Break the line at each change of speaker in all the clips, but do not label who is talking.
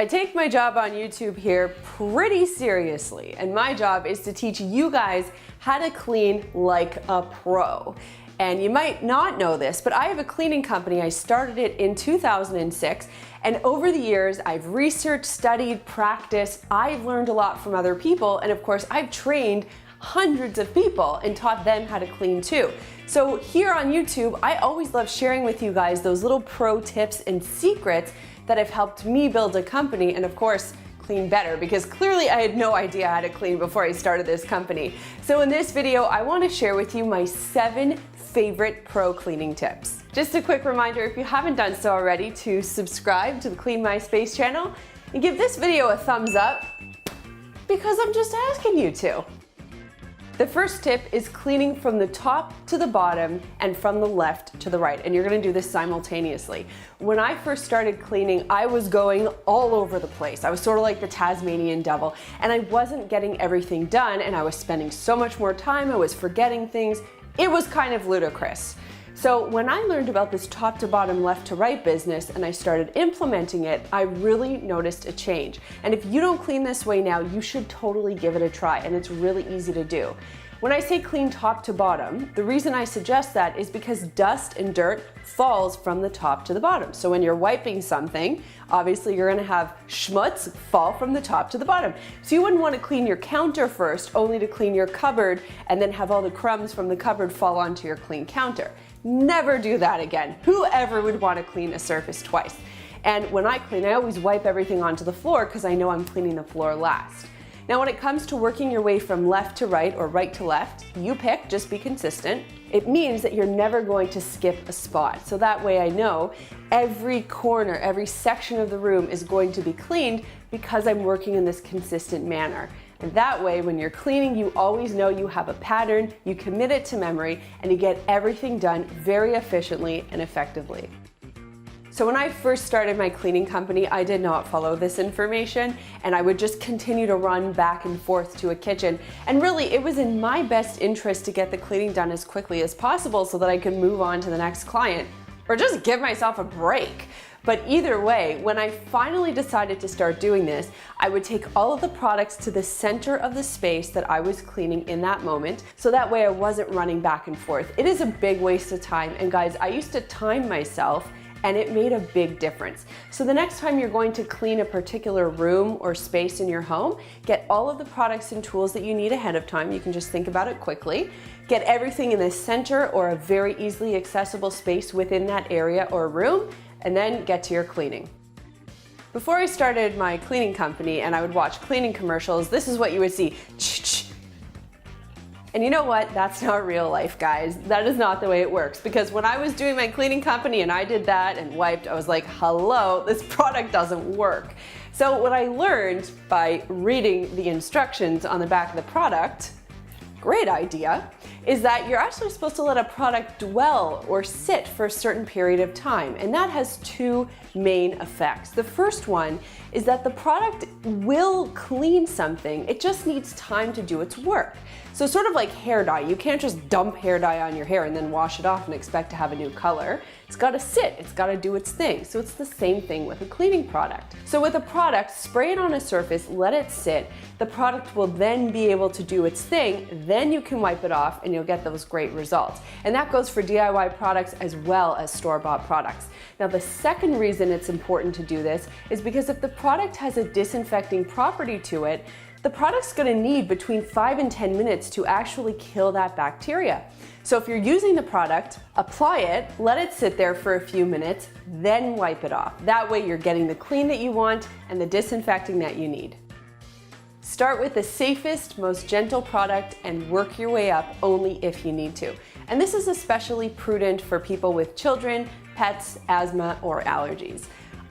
I take my job on YouTube here pretty seriously, and my job is to teach you guys how to clean like a pro. And you might not know this, but I have a cleaning company. I started it in 2006, and over the years I've researched, studied, practiced. I've learned a lot from other people, and of course I've trained hundreds of people and taught them how to clean too. So here on YouTube, I always love sharing with you guys those little pro tips and secrets that have helped me build a company and of course clean better, because clearly I had no idea how to clean before I started this company. So in this video, I want to share with you my 7 favorite pro cleaning tips. Just a quick reminder, if you haven't done so already, to subscribe to the Clean My Space channel and give this video a thumbs up, because I'm just asking you to. The first tip is cleaning from the top to the bottom and from the left to the right, and you're going to do this simultaneously. When I first started cleaning, I was going all over the place. I was sort of like the Tasmanian devil, and I wasn't getting everything done, and I was spending so much more time, I was forgetting things. It was kind of ludicrous. So when I learned about this top to bottom, left to right business and I started implementing it, I really noticed a change. And if you don't clean this way now, you should totally give it a try, and it's really easy to do. When I say clean top to bottom, the reason I suggest that is because dust and dirt falls from the top to the bottom. So when you're wiping something, obviously you're gonna have schmutz fall from the top to the bottom. So you wouldn't want to clean your counter first, only to clean your cupboard and then have all the crumbs from the cupboard fall onto your clean counter. Never do that again. Whoever would want to clean a surface twice? And when I clean, I always wipe everything onto the floor because I know I'm cleaning the floor last. Now when it comes to working your way from left to right or right to left, you pick, just be consistent. It means that you're never going to skip a spot. So that way I know every corner, every section of the room is going to be cleaned because I'm working in this consistent manner. And that way, when you're cleaning, you always know you have a pattern, you commit it to memory, and you get everything done very efficiently and effectively. So when I first started my cleaning company, I did not follow this information, and I would just continue to run back and forth to a kitchen. And really, it was in my best interest to get the cleaning done as quickly as possible so that I could move on to the next client, or just give myself a break. But either way, when I finally decided to start doing this, I would take all of the products to the center of the space that I was cleaning in that moment, so that way I wasn't running back and forth. It is a big waste of time, and guys, I used to time myself, and it made a big difference. So the next time you're going to clean a particular room or space in your home, get all of the products and tools that you need ahead of time. You can just think about it quickly. Get everything in the center or a very easily accessible space within that area or room, and then get to your cleaning. Before I started my cleaning company and I would watch cleaning commercials, this is what you would see. And you know what? That's not real life, guys. That is not the way it works. Because when I was doing my cleaning company and I did that and wiped, I was like, hello, this product doesn't work. So what I learned by reading the instructions on the back of the product, great idea, is that you're actually supposed to let a product dwell or sit for a certain period of time. And that has 2 main effects. The first one is that the product will clean something, it just needs time to do its work. So sort of like hair dye, you can't just dump hair dye on your hair and then wash it off and expect to have a new color. It's gotta sit, it's gotta do its thing. So it's the same thing with a cleaning product. So with a product, spray it on a surface, let it sit. The product will then be able to do its thing, then you can wipe it off and you'll get those great results. And that goes for DIY products as well as store-bought products. Now the second reason it's important to do this is because if the product has a disinfecting property to it, the product's gonna need between 5 and 10 minutes to actually kill that bacteria. So if you're using the product, apply it, let it sit there for a few minutes, then wipe it off. That way you're getting the clean that you want and the disinfecting that you need. Start with the safest, most gentle product and work your way up only if you need to. And this is especially prudent for people with children, pets, asthma, or allergies.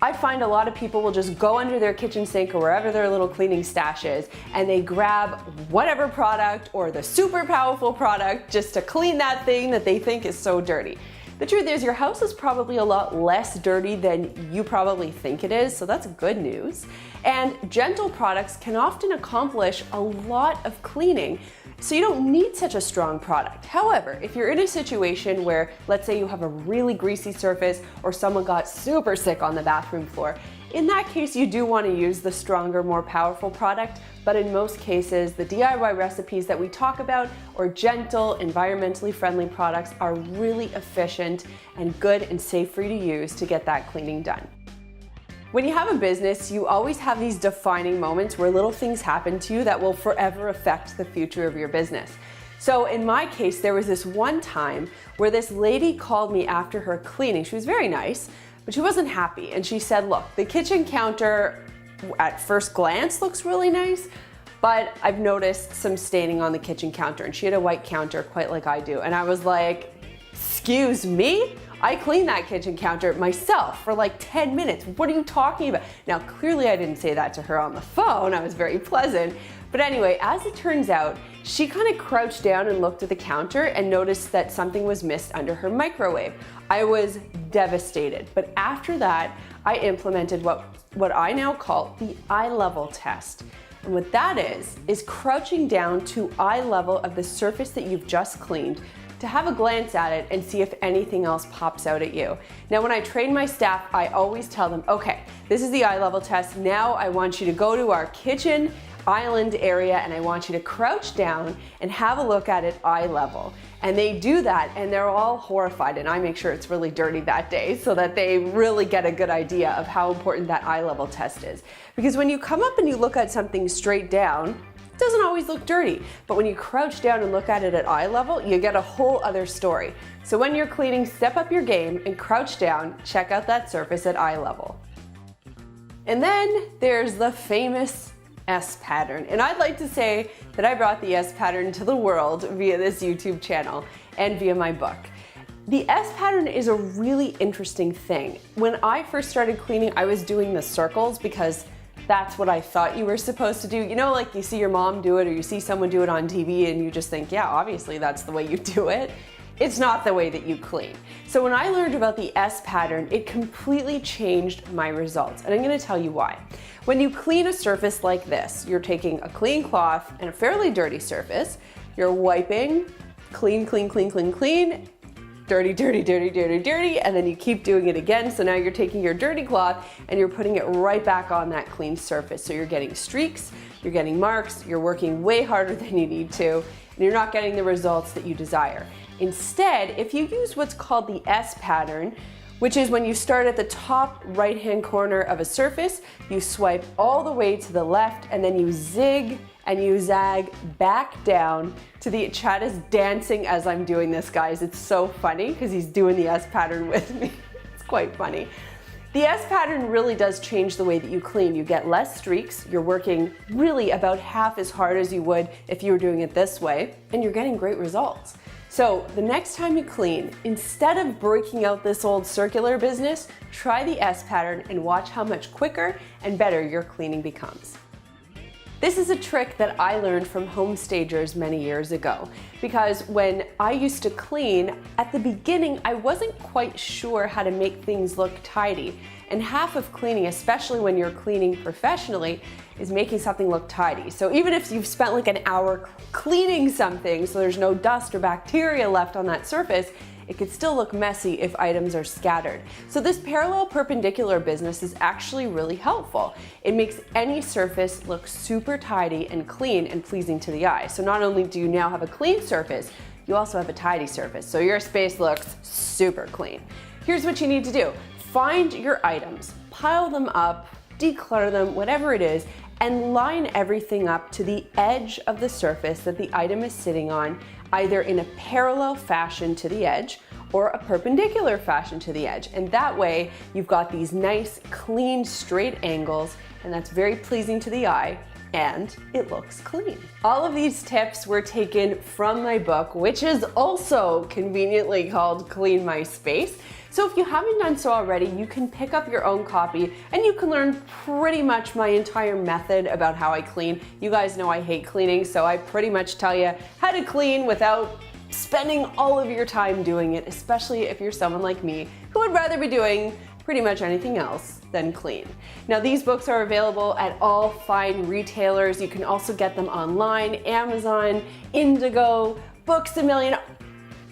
I find a lot of people will just go under their kitchen sink or wherever their little cleaning stash is, and they grab whatever product or the super powerful product just to clean that thing that they think is so dirty. The truth is, your house is probably a lot less dirty than you probably think it is, so that's good news. And gentle products can often accomplish a lot of cleaning, so you don't need such a strong product. However, if you're in a situation where, let's say you have a really greasy surface or someone got super sick on the bathroom floor, In that case, you do want to use the stronger, more powerful product, but in most cases, the DIY recipes that we talk about or gentle, environmentally friendly products are really efficient and good and safe for you to use to get that cleaning done. When you have a business, you always have these defining moments where little things happen to you that will forever affect the future of your business. So in my case, there was this one time where this lady called me after her cleaning. She was very nice, but she wasn't happy. And she said, look, the kitchen counter at first glance looks really nice, but I've noticed some staining on the kitchen counter. And she had a white counter, quite like I do. And I was like, excuse me? I cleaned that kitchen counter myself for like 10 minutes. What are you talking about? Now, clearly I didn't say that to her on the phone. I was very pleasant. But anyway, as it turns out, she kind of crouched down and looked at the counter and noticed that something was missed under her microwave. I was devastated. But after that, I implemented what I now call the eye level test. And what that is crouching down to eye level of the surface that you've just cleaned to have a glance at it and see if anything else pops out at you. Now, when I train my staff, I always tell them, okay, this is the eye level test. Now I want you to go to our kitchen island area and I want you to crouch down and have a look at it eye level. And they do that and they're all horrified, and I make sure it's really dirty that day so that they really get a good idea of how important that eye level test is. Because when you come up and you look at something straight down, it doesn't always look dirty, but when you crouch down and look at it at eye level, you get a whole other story. So when you're cleaning, step up your game and crouch down, check out that surface at eye level. And then there's the famous S pattern. And I'd like to say that I brought the S pattern to the world via this YouTube channel and via my book. The S pattern is a really interesting thing. When I first started cleaning, I was doing the circles because that's what I thought you were supposed to do. You know, like you see your mom do it or you see someone do it on TV and you just think, yeah, obviously that's the way you do it. It's not the way that you clean. So when I learned about the S pattern, it completely changed my results. And I'm gonna tell you why. When you clean a surface like this, you're taking a clean cloth and a fairly dirty surface, you're wiping, clean, clean, clean, clean, clean, dirty, dirty, dirty, dirty, dirty, and then you keep doing it again. So now you're taking your dirty cloth and you're putting it right back on that clean surface. So you're getting streaks, you're getting marks, you're working way harder than you need to, and you're not getting the results that you desire. Instead, if you use what's called the S pattern, which is when you start at the top right-hand corner of a surface, you swipe all the way to the left, and then you zig and you zag back down to the, Chad is dancing as I'm doing this, guys. It's so funny because he's doing the S pattern with me. It's quite funny. The S pattern really does change the way that you clean. You get less streaks, you're working really about half as hard as you would if you were doing it this way, and you're getting great results. So the next time you clean, instead of breaking out this old circular business, try the S pattern and watch how much quicker and better your cleaning becomes. This is a trick that I learned from home stagers many years ago, because when I used to clean, at the beginning I wasn't quite sure how to make things look tidy. And half of cleaning, especially when you're cleaning professionally, is making something look tidy. So even if you've spent like an hour cleaning something so there's no dust or bacteria left on that surface, it could still look messy if items are scattered. So this parallel perpendicular business is actually really helpful. It makes any surface look super tidy and clean and pleasing to the eye. So not only do you now have a clean surface, you also have a tidy surface. So your space looks super clean. Here's what you need to do. Find your items, pile them up, declutter them, whatever it is, and line everything up to the edge of the surface that the item is sitting on, either in a parallel fashion to the edge or a perpendicular fashion to the edge. And that way you've got these nice, clean, straight angles, and that's very pleasing to the eye, and it looks clean. All of these tips were taken from my book, which is also conveniently called Clean My Space. So if you haven't done so already, you can pick up your own copy and you can learn pretty much my entire method about how I clean. You guys know I hate cleaning, so I pretty much tell you how to clean without spending all of your time doing it, especially if you're someone like me who would rather be doing pretty much anything else than clean. Now, these books are available at all fine retailers. You can also get them online, Amazon, Indigo, Books A Million,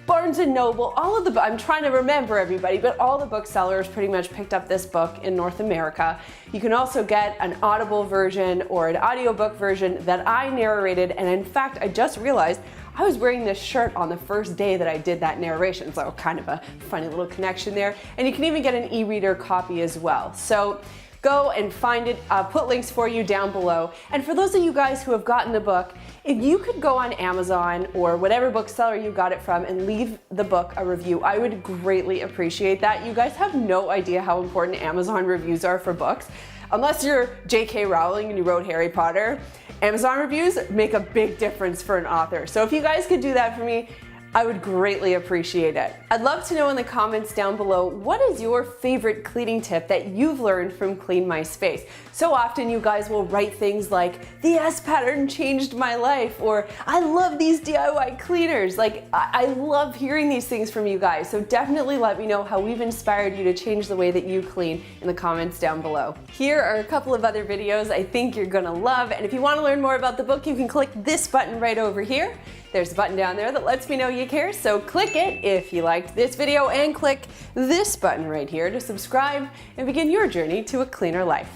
Barnes & Noble, all of the, I'm trying to remember everybody, but all the booksellers pretty much picked up this book in North America. You can also get an Audible version or an audiobook version that I narrated, and in fact, I just realized I was wearing this shirt on the first day that I did that narration, so kind of a funny little connection there. And you can even get an e-reader copy as well. So go and find it. I'll put links for you down below. And for those of you guys who have gotten the book, if you could go on Amazon or whatever bookseller you got it from and leave the book a review, I would greatly appreciate that. You guys have no idea how important Amazon reviews are for books. Unless you're J.K. Rowling and you wrote Harry Potter, Amazon reviews make a big difference for an author. So if you guys could do that for me, I would greatly appreciate it. I'd love to know in the comments down below, what is your favorite cleaning tip that you've learned from Clean My Space? So often you guys will write things like, the S pattern changed my life, or I love these DIY cleaners. Like, I love hearing these things from you guys. So definitely let me know how we've inspired you to change the way that you clean in the comments down below. Here are a couple of other videos I think you're gonna love. And if you wanna learn more about the book, you can click this button right over here. There's a button down there that lets me know you care, so click it if you liked this video, and click this button right here to subscribe and begin your journey to a cleaner life.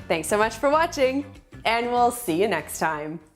Thanks so much for watching, and we'll see you next time.